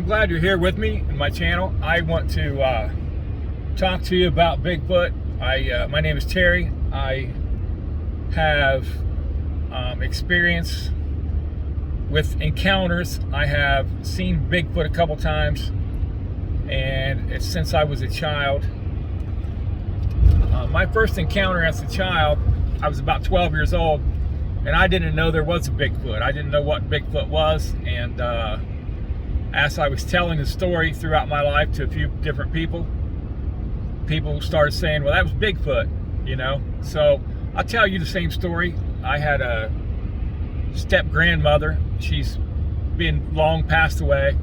glad you're here with me in my channel. I want to talk to you about Bigfoot. My name is Terry. I have experience with encounters. I have seen Bigfoot a couple times, and it's since I was a child. My first encounter as a child, I was about 12 years old, and I didn't know there was a Bigfoot. I didn't know what Bigfoot was, and as I was telling the story throughout my life to a few different people started saying, well, that was Bigfoot, you know. So I'll tell you the same story. I had a step-grandmother. She's been long passed away.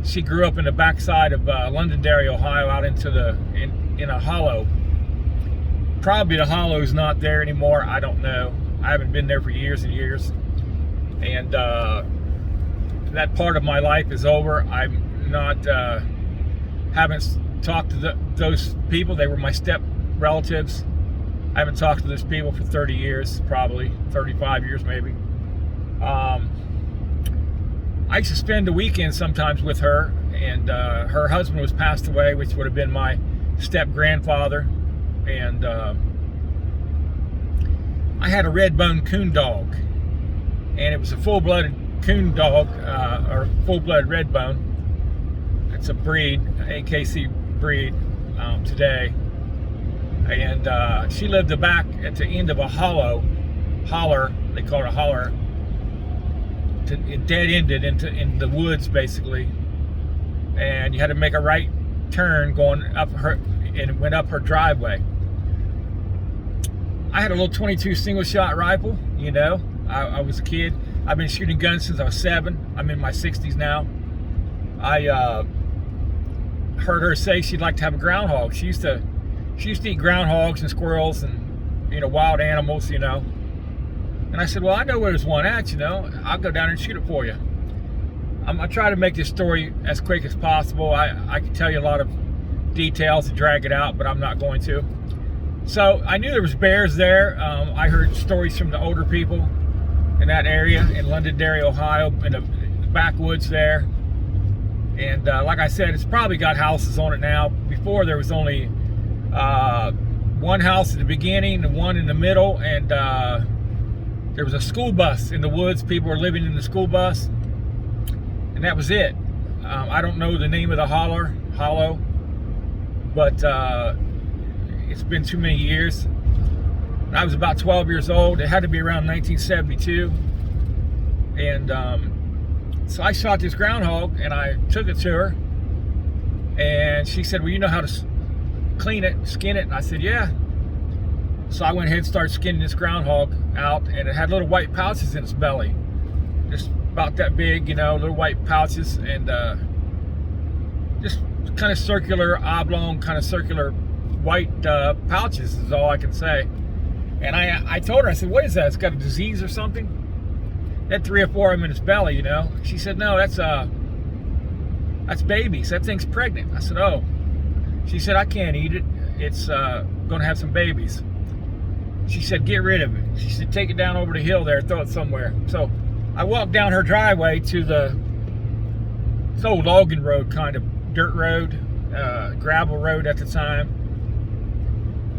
She grew up in the backside of Londonderry, Ohio, out into in a hollow. Probably the hollow's not there anymore. I don't know. I haven't been there for years and years. And that part of my life is over. I'm not, haven't talked to those people. They were my step relatives. I haven't talked to those people for 30 years, probably 35 years maybe. I used to spend the weekend sometimes with her, and her husband was passed away, which would have been my step-grandfather. And I had a red-boned coon dog, and it was a full-blooded coon dog, or full-blooded red-bone. It's a breed, AKC breed today. And she lived back at the end of a holler, they call it a holler. It dead-ended in the woods, basically. And you had to make a right turn going up her, and it went up her driveway. I had a little 22 single-shot rifle, you know. I was a kid. I've been shooting guns since I was 7. I'm in my 60s now. I heard her say she'd like to have a groundhog. She used to eat groundhogs and squirrels and, you know, wild animals, you know. And I said, well, I know where there's one at, you know. I'll go down and shoot it for you. I try to make this story as quick as possible. I can tell you a lot of details to drag it out, but I'm not going to. So I knew there was bears there. I heard stories from the older people in that area in Londonderry, Ohio, in the backwoods there. And like I said, it's probably got houses on it now. Before there was only one house at the beginning and one in the middle, and there was a school bus in the woods. People were living in the school bus, and that was it. I don't know the name of the hollow, but it's been too many years. I was about 12 years old. It had to be around 1972. And so I shot this groundhog, and I took it to her. And she said, well, you know how to clean it, skin it? And I said, yeah. So I went ahead and started skinning this groundhog out, and it had little white pouches in its belly. Just about that big, you know, little white pouches, and just kind of circular, oblong, kind of circular white pouches is all I can say. And I told her, I said, what is that? It's got a disease or something? It had 3 or 4 of them in its belly, you know. She said, no, that's babies. That thing's pregnant. I said, oh. She said, I can't eat it. It's going to have some babies. She said, get rid of it. She said, take it down over the hill there, throw it somewhere. So I walked down her driveway to the old logging road, kind of dirt road, gravel road at the time.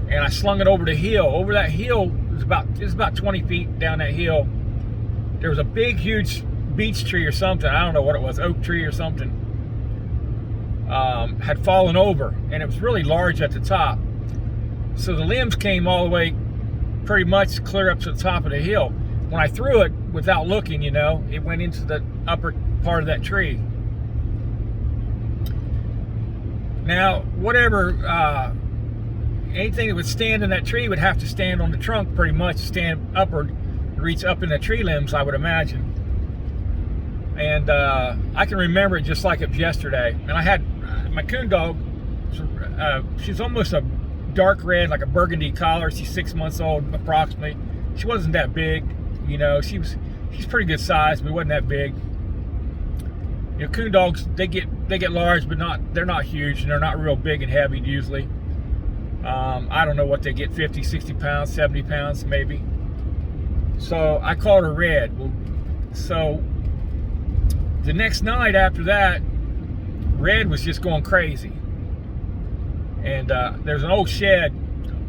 And I slung it over the hill. Over that hill, it was about 20 feet down that hill. There was a big, huge beech tree or something. I don't know what it was, oak tree or something. Had fallen over, and it was really large at the top. So the limbs came all the way pretty much clear up to the top of the hill. When I threw it without looking, you know, it went into the upper part of that tree. Now, whatever, anything that would stand in that tree would have to stand on the trunk pretty much, stand upward, reach up in the tree limbs, I would imagine. And I can remember it just like it was yesterday. And I had my coon dog, she's almost a dark red, like a burgundy collar. She's 6 months old approximately. She wasn't that big, you know. She's pretty good size, but wasn't that big. You know, coon dogs, they get large, but they're not huge, and they're not real big and heavy usually. I don't know what they get, 50, 60 pounds, 70 pounds maybe. So I called her Red. Well, so the next night after that, Red was just going crazy. And there's an old shed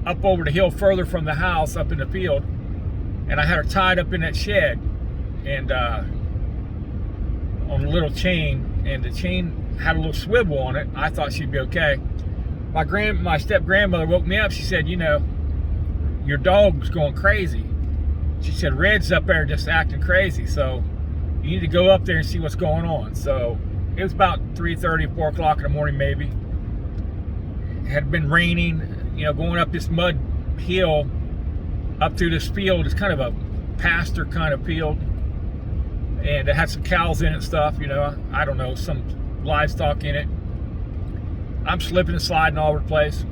up over the hill further from the house, up in the field, and I had her tied up in that shed, and on a little chain, and the chain had a little swivel on it. I thought she'd be okay. My step grandmother woke me up. She said, you know, your dog's going crazy. She said, Red's up there just acting crazy, so you need to go up there and see what's going on. So it was about 3:30, 4 o'clock in the morning maybe. It had been raining, you know, going up this mud hill up through this field. It's kind of a pasture kind of field, and it had some cows in it and stuff, you know, I don't know, some livestock in it. I'm slipping and sliding all over the place,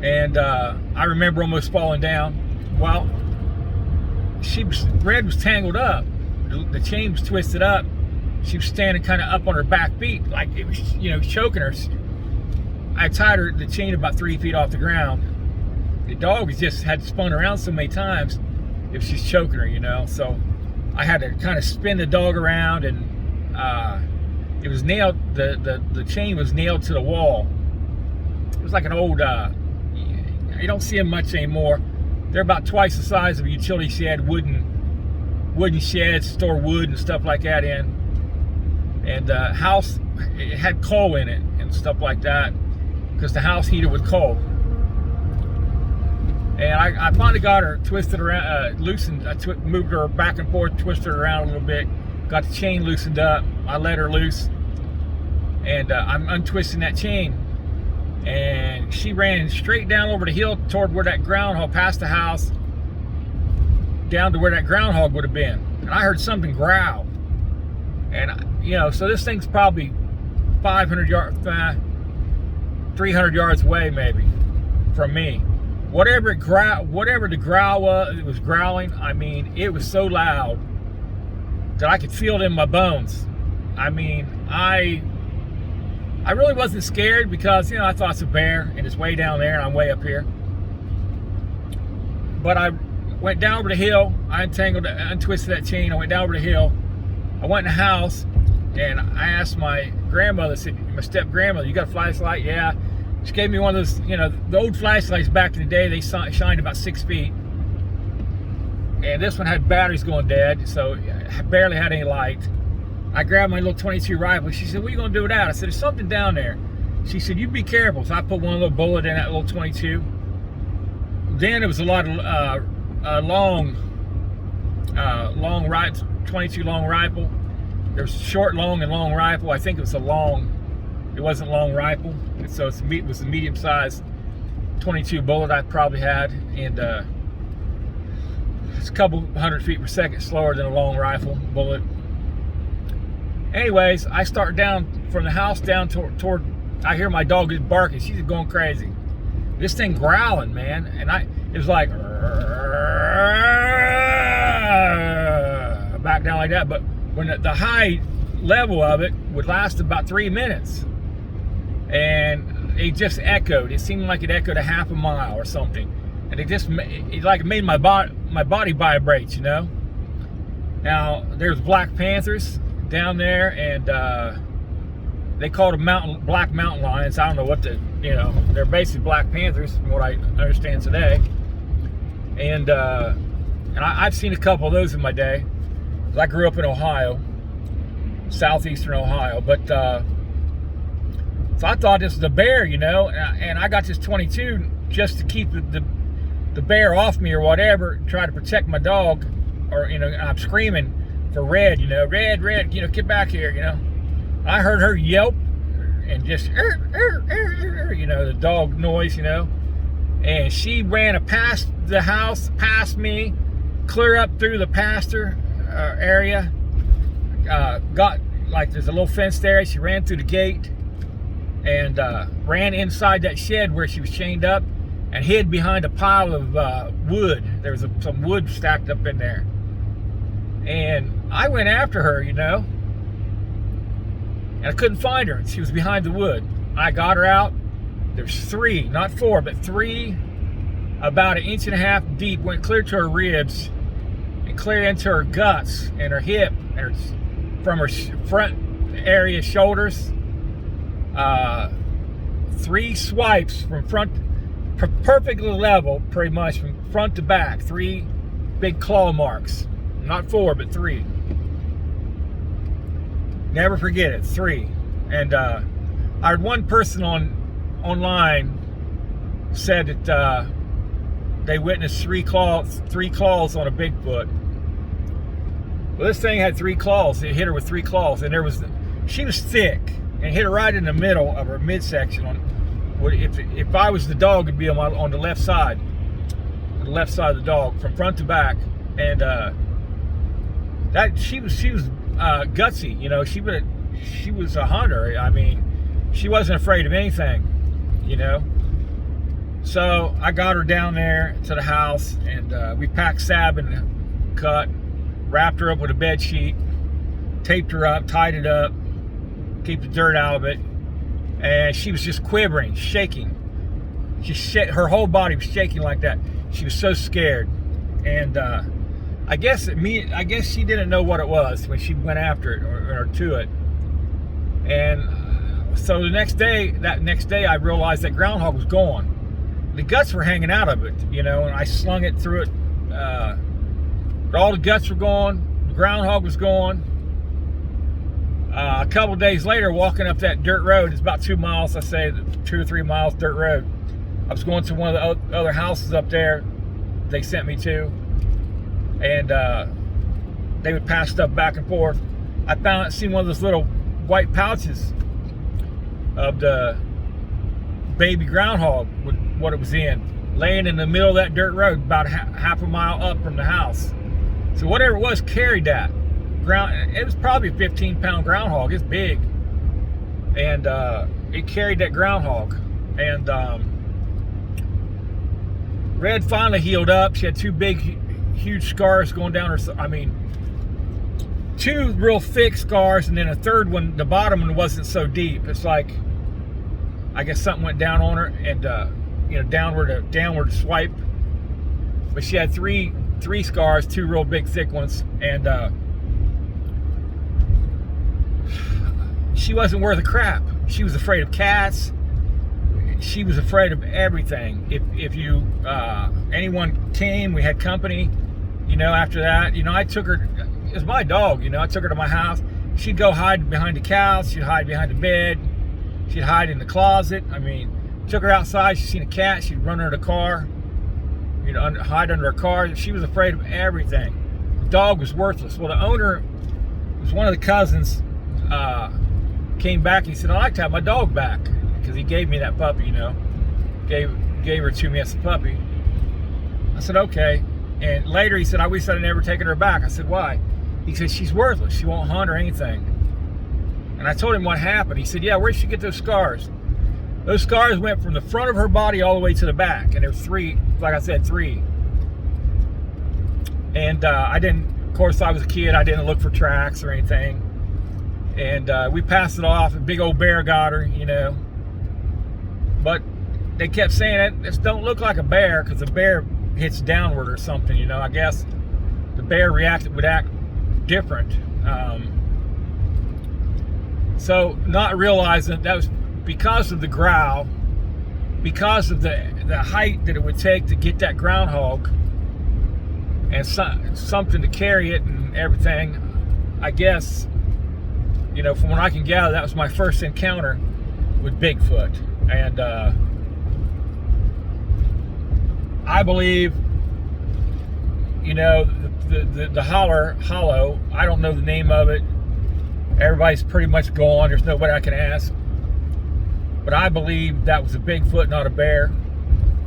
and I remember almost falling down. Well, Red was tangled up, the chain was twisted up. She was standing kind of up on her back feet, like it was, you know, choking her. I tied her the chain about 3 feet off the ground. The dog just had spun around so many times if she's choking her, you know. So I had to kind of spin the dog around, and it was nailed. The chain was nailed to the wall. It was like an old. You don't see them much anymore. They're about twice the size of a utility shed, wooden sheds, store wood and stuff like that in. And house, it had coal in it and stuff like that, because the house heated with coal. And I finally got her twisted around, loosened. I moved her back and forth, twisted her around a little bit, got the chain loosened up. I let her loose, and I'm untwisting that chain. And she ran straight down over the hill toward where that groundhog, past the house, down to where that groundhog would have been. And I heard something growl. And, you know, so this thing's probably 500 yards, 300 yards away maybe from me. Whatever the growl was, it was growling. I mean, it was so loud that I could feel it in my bones. I mean, I really wasn't scared, because, you know, I thought it's a bear and it's way down there and I'm way up here. But I went down over the hill. I untwisted that chain. I went down over the hill. I went in the house, and I asked my grandmother, my step grandmother, you got a flashlight? Yeah. She gave me one of those, you know, the old flashlights back in the day. They shined about 6 feet. And this one had batteries going dead, so I barely had any light. I grabbed my little .22 rifle. She said, what are you going to do with that? I said, there's something down there. She said, you be careful. So I put one little bullet in that little .22. Then it was a lot of long 22 long rifle. There's short, long, and long rifle. I think it was a long. It wasn't long rifle, and so it was a medium-sized 22 bullet I probably had, and it's a couple hundred feet per second slower than a long rifle bullet. Anyways, I start down from the house down toward. I hear my dog is barking. She's going crazy. This thing growling, man, and it was like back down like that. But when the high level of it would last about 3 minutes, and it just echoed. It seemed like it echoed a half a mile or something, and it like made my body vibrate, you know. Now there's black panthers down there, and they called them black mountain lions. I don't know what they're basically black panthers from what I understand today. And I've seen a couple of those in my day. I grew up in Ohio, southeastern Ohio, but so I thought this was a bear, you know, and I got this 22 just to keep the bear off me or whatever, try to protect my dog, or, you know, I'm screaming for Red, you know, Red, you know, get back here, you know. I heard her yelp and just, you know, the dog noise, you know, and she ran past the house, past me, clear up through the pasture area, got, like, there's a little fenced area. She ran through the gate and ran inside that shed where she was chained up and hid behind a pile of wood. There was some wood stacked up in there. And I went after her, you know, and I couldn't find her. She was behind the wood. I got her out. There's 3, not 4, but 3, about 1.5 inches deep, went clear to her ribs and clear into her guts and her hip, and from her front area, shoulders. 3 swipes from front, perfectly level, pretty much from front to back. 3 big claw marks, not 4, but 3. Never forget it, 3. And I heard one person online said that they witnessed 3 claws on a Bigfoot. Well, this thing had 3 claws. It hit her with 3 claws, and she was thick, and hit her right in the middle of her midsection. If I was the dog, it'd be on the left side of the dog, from front to back. And that she was gutsy, you know. She was a hunter. I mean, she wasn't afraid of anything, you know. So I got her down there to the house, and we packed Sab in the cut, wrapped her up with a bed sheet, taped her up, tied it up, keep the dirt out of it, and she was just quivering, shaking. Her whole body was shaking like that. She was so scared, and I guess she didn't know what it was when she went after it or to it. And so that next day, I realized that groundhog was gone. The guts were hanging out of it, you know, and I slung it through it. All the guts were gone. The groundhog was gone. A couple days later, walking up that dirt road, it's about 2 miles, I say 2 or 3 miles dirt road. I was going to one of the other houses up there they sent me to, and they would pass stuff back and forth. I seen one of those little white pouches of the baby groundhog, with what it was in, laying in the middle of that dirt road, about half a mile up from the house. So whatever it was carried that. It was probably a 15-pound groundhog. It's big, and it carried that groundhog. And Red finally healed up. She had 2 big, huge scars going down her. I mean, 2 real thick scars, and then a third one. The bottom one wasn't so deep. It's like, I guess something went down on her, and you know, downward swipe. But she had three scars, 2 real big, thick ones, and she wasn't worth a crap. She was afraid of cats. She was afraid of everything. If anyone came, we had company, you know. After that, you know, I took her. It was my dog, you know. I took her to my house. She'd go hide behind the couch. She'd hide behind the bed. She'd hide in the closet. I mean, took her outside. She'd seen a cat. She'd run under the car. You know, hide under a car. She was afraid of everything. The dog was worthless. Well, the owner was one of the cousins. Came back. He said, "I'd like to have my dog back," because he gave me that puppy. You know, gave her to me as a puppy. I said, "Okay." And later he said, "I wish I'd never taken her back." I said, "Why?" He said, "She's worthless. She won't hunt or anything." And I told him what happened. He said, "Yeah, where'd she get those scars?" Those scars went from the front of her body all the way to the back, and there was 3, like I said, 3. And I didn't, of course, I was a kid. I didn't look for tracks or anything. And we passed it off. A big old bear got her, you know. But they kept saying it. This don't look like a bear, because the bear hits downward or something, you know. I guess the bear would act different. So not realizing that was because of the growl, because of the height that it would take to get that groundhog, and something to carry it and everything. I guess, you know, from what I can gather, that was my first encounter with Bigfoot. And I believe, you know, the hollow, I don't know the name of it. Everybody's pretty much gone. There's nobody I can ask. But I believe that was a Bigfoot, not a bear.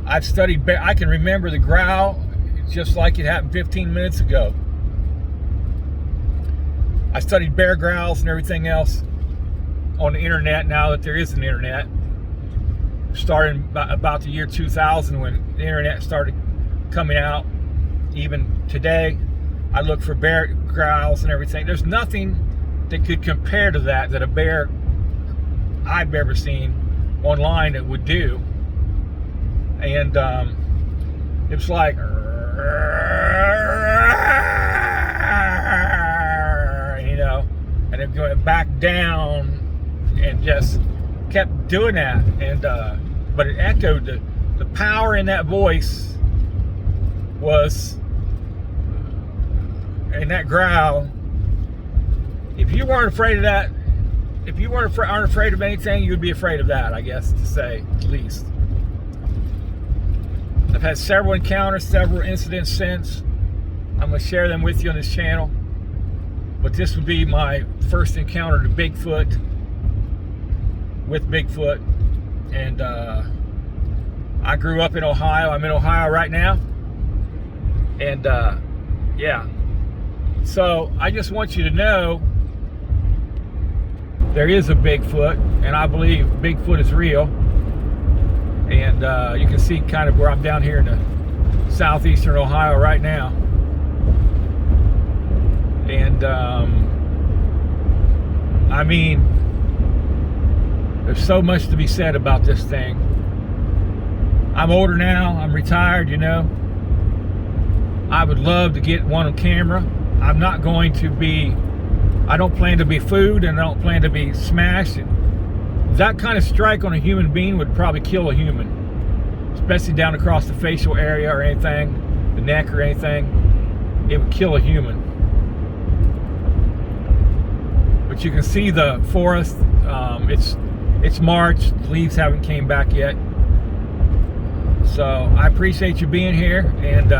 I've studied bear. I can remember the growl just like it happened 15 minutes ago. I studied bear growls and everything else on the internet, now that there is an internet. Starting about the year 2000, when the internet started coming out. Even today, I look for bear growls and everything. There's nothing that could compare to that a bear I've ever seen online that would do. And it was like, you know, and then going back down, and just kept doing that. And but it echoed, the power in that voice was, in that growl. If you weren't afraid of that, if you aren't afraid of anything, you'd be afraid of that, I guess, to say at least. I've had several encounters, several incidents since. I'm going to share them with you on this channel. But this would be my first encounter to Bigfoot, with Bigfoot. And I grew up in Ohio. I'm in Ohio right now. And yeah. So I just want you to know there is a Bigfoot, and I believe Bigfoot is real. And you can see kind of where I'm down here in the southeastern Ohio right now. And I mean, there's so much to be said about this thing. I'm older now, I'm retired, you know. I would love to get one on camera. I'm not going to be, I don't plan to be food, and I don't plan to be smashed. That kind of strike on a human being would probably kill a human, especially down across the facial area or anything, the neck or anything. It would kill a human. But you can see the forest. It's March. The leaves haven't came back yet. So I appreciate you being here, and